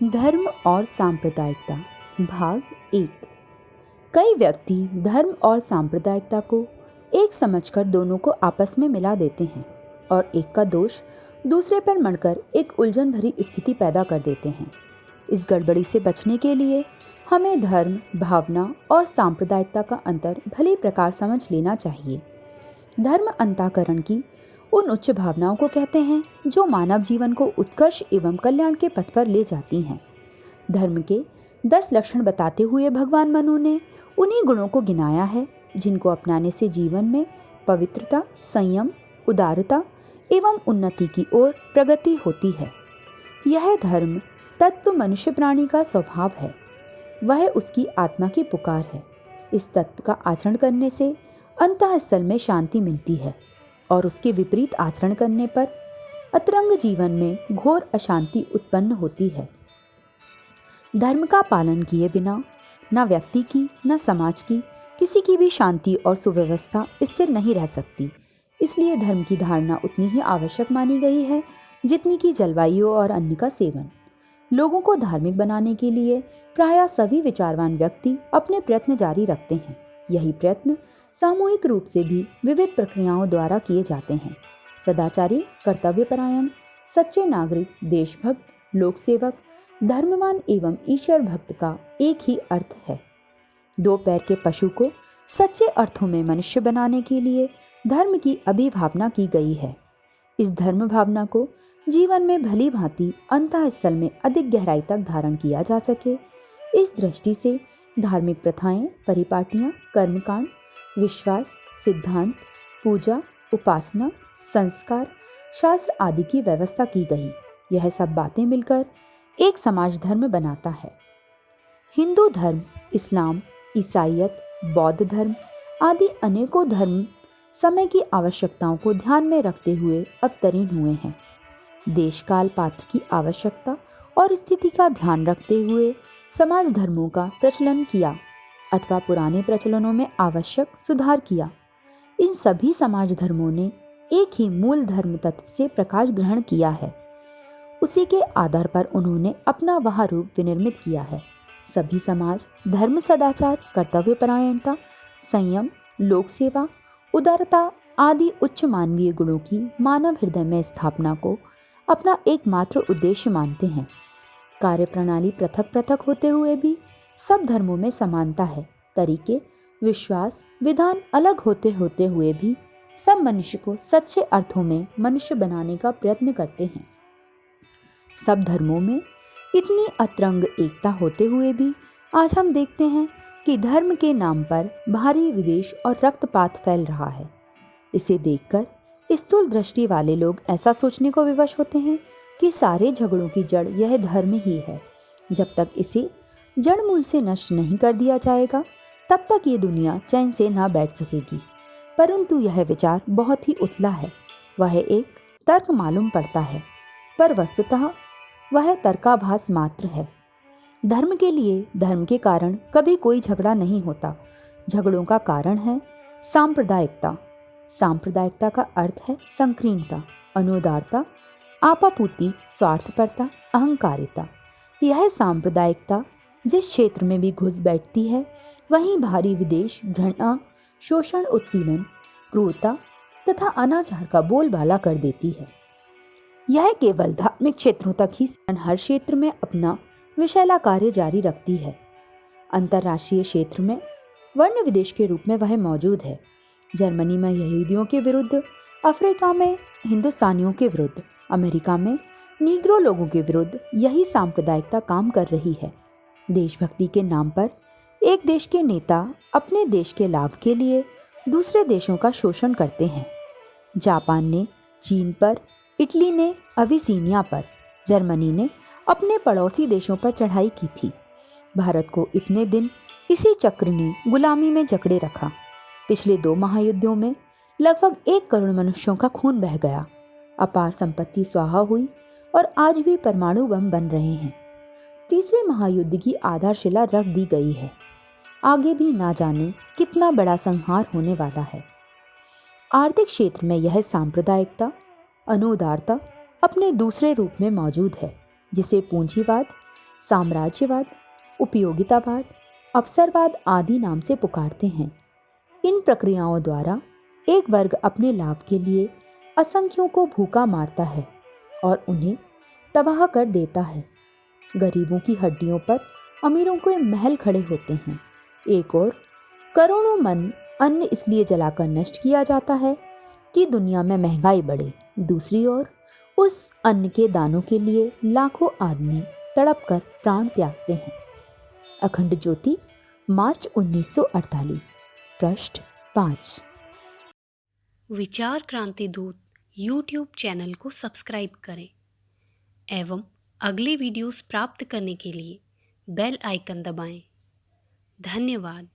धर्म और सांप्रदायिकता भाग 1। कई व्यक्ति धर्म और सांप्रदायिकता को एक समझकर दोनों को आपस में मिला देते हैं और एक का दोष दूसरे पर मढ़कर एक उलझन भरी स्थिति पैदा कर देते हैं। इस गड़बड़ी से बचने के लिए हमें धर्म, भावना और सांप्रदायिकता का अंतर भली प्रकार समझ लेना चाहिए। धर्म अंतःकरण की उन उच्च भावनाओं को कहते हैं जो मानव जीवन को उत्कर्ष एवं कल्याण के पथ पर ले जाती हैं। धर्म के 10 लक्षण बताते हुए भगवान मनु ने उन्हीं गुणों को गिनाया है जिनको अपनाने से जीवन में पवित्रता, संयम, उदारता एवं उन्नति की ओर प्रगति होती है। यह धर्म तत्व मनुष्य प्राणी का स्वभाव है, वह उसकी आत्मा की पुकार है। इस तत्व का आचरण करने से अंतःस्थल में शांति मिलती है और उसके विपरीत आचरण करने पर अतरंग जीवन में घोर अशांति उत्पन्न होती है। धर्म का पालन किए बिना न व्यक्ति की न समाज की किसी की भी शांति और सुव्यवस्था स्थिर नहीं रह सकती। इसलिए धर्म की धारणा उतनी ही आवश्यक मानी गई है जितनी कि जलवायु और अन्न का सेवन। लोगों को धार्मिक बनाने के लिए प्रायः सभी विचारवान व्यक्ति अपने प्रयत्न जारी रखते हैं। यही प्रयत्न सामूहिक रूप से भी विविध प्रक्रियाओं द्वारा किए जाते हैं। सदाचारी, कर्तव्यपरायण, सच्चे नागरिक, देशभक्त, लोकसेवक, धर्मवान एवं ईश्वर भक्त का एक ही अर्थ है। 2 पैर के पशु को सच्चे अर्थों में मनुष्य बनाने के लिए धर्म की अभिभावना की गई है। इस धर्म भावना को जीवन में भली भांति अंतःस्थल में अधिक गहराई तक धारण किया जा सके, इस दृष्टि से धार्मिक प्रथाएं, परिपाटियां, कर्मकांड, विश्वास, सिद्धांत, पूजा, उपासना, संस्कार, शास्त्र आदि की व्यवस्था की गई। यह सब बातें मिलकर एक समाज धर्म बनाता है। हिंदू धर्म, इस्लाम, ईसाईयत, बौद्ध धर्म आदि अनेकों धर्म समय की आवश्यकताओं को ध्यान में रखते हुए अवतरीन हुए हैं। देश काल पात्र की आवश्यकता और स्थिति का ध्यान रखते हुए समाज धर्मों का प्रचलन किया अथवा पुराने प्रचलनों में आवश्यक सुधार किया। इन सभी समाज धर्मों ने एक ही मूल धर्म तत्व से प्रकाश ग्रहण किया है। उसी के आधार पर उन्होंने अपना वह रूप विनिर्मित किया है। सभी समाज धर्म, सदाचार, कर्तव्यपरायणता, संयम, लोक सेवा, उदारता आदि उच्च मानवीय गुणों की मानव हृदय में स्थापना को अपना एकमात्र उद्देश्य मानते हैं। कार्यप्रणाली पृथक पृथक होते हुए भी सब धर्मों में समानता है। तरीके, विश्वास, विधान अलग होते हुए भी सब मनुष्य को सच्चे अर्थों में मनुष्य बनाने का प्रयत्न करते हैं। सब धर्मों में इतनी अतरंग एकता होते हुए भी आज हम देखते हैं कि धर्म के नाम पर भारी विद्वेष और रक्तपात फैल रहा है। इसे देखकर स्थूल दृष्टि वाले लोग ऐसा सोचने को विवश होते हैं कि सारे झगड़ों की जड़ यह धर्म ही है। जब तक इसे जड़ मूल से नष्ट नहीं कर दिया जाएगा तब तक ये दुनिया चैन से ना बैठ सकेगी। परंतु यह विचार बहुत ही उथला है। वह एक तर्क मालूम पड़ता है, पर वस्तुतः वह तर्काभास मात्र है। धर्म के लिए धर्म के कारण कभी कोई झगड़ा नहीं होता। झगड़ों का कारण है सांप्रदायिकता। सांप्रदायिकता का अर्थ है संकीर्णता, अनुदारता, आपापूर्ति, स्वार्थपरता, अहंकारिता। यह सांप्रदायिकता जिस क्षेत्र में भी घुस बैठती है वहीं भारी विद्वेष, घृणा, शोषण, उत्पीड़न, क्रूरता तथा अनाचार का बोलबाला कर देती है। यह केवल धार्मिक क्षेत्रों तक ही हर क्षेत्र में अपना विषैला कार्य जारी रखती है। अंतर्राष्ट्रीय क्षेत्र में वर्ण विद्वेष के रूप में वह मौजूद है। जर्मनी में यहूदियों के विरुद्ध, अफ्रीका में हिंदुस्तानियों के विरुद्ध, अमेरिका में नीग्रो लोगों के विरुद्ध यही सांप्रदायिकता काम कर रही है। देशभक्ति के नाम पर एक देश के नेता अपने देश के लाभ के लिए दूसरे देशों का शोषण करते हैं। जापान ने चीन पर, इटली ने अबिसिनिया पर, जर्मनी ने अपने पड़ोसी देशों पर चढ़ाई की थी। भारत को इतने दिन इसी चक्र ने गुलामी में जकड़े रखा। पिछले 2 महायुद्धों में लगभग 1 करोड़ मनुष्यों का खून बह गया। अपार संपत्ति स्वाहा हुई और आज भी परमाणु बम बन रहे हैं। तीसरे महायुद्ध की आधारशिला रख दी गई है। आगे भी ना जाने कितना बड़ा संहार होने वाला है। आर्थिक क्षेत्र में यह सांप्रदायिकता, अनुदारता अपने दूसरे रूप में मौजूद है, जिसे पूंजीवाद, साम्राज्यवाद, उपयोगितावाद, अवसरवाद आदि नाम से पुकारते हैं। इन प्रक्रियाओं द्वारा एक वर्ग अपने लाभ के लिए असंख्यों को भूखा मारता है और उन्हें तबाह कर देता है। गरीबों की हड्डियों पर अमीरों के महल खड़े होते हैं। एक और करोड़ों मन अन्न इसलिए जलाकर नष्ट किया जाता है कि दुनिया में महंगाई बढ़े। दूसरी ओर उस अन्न के दानों के लिए लाखों आदमी तड़प कर प्राण त्यागते हैं। अखंड ज्योति, मार्च 1948, पृष्ठ 5। विचार क्रांति दूत यूट्यूब चैनल को सब्सक्राइब करें एवं अगले वीडियोस प्राप्त करने के लिए बेल आइकन दबाएं। धन्यवाद।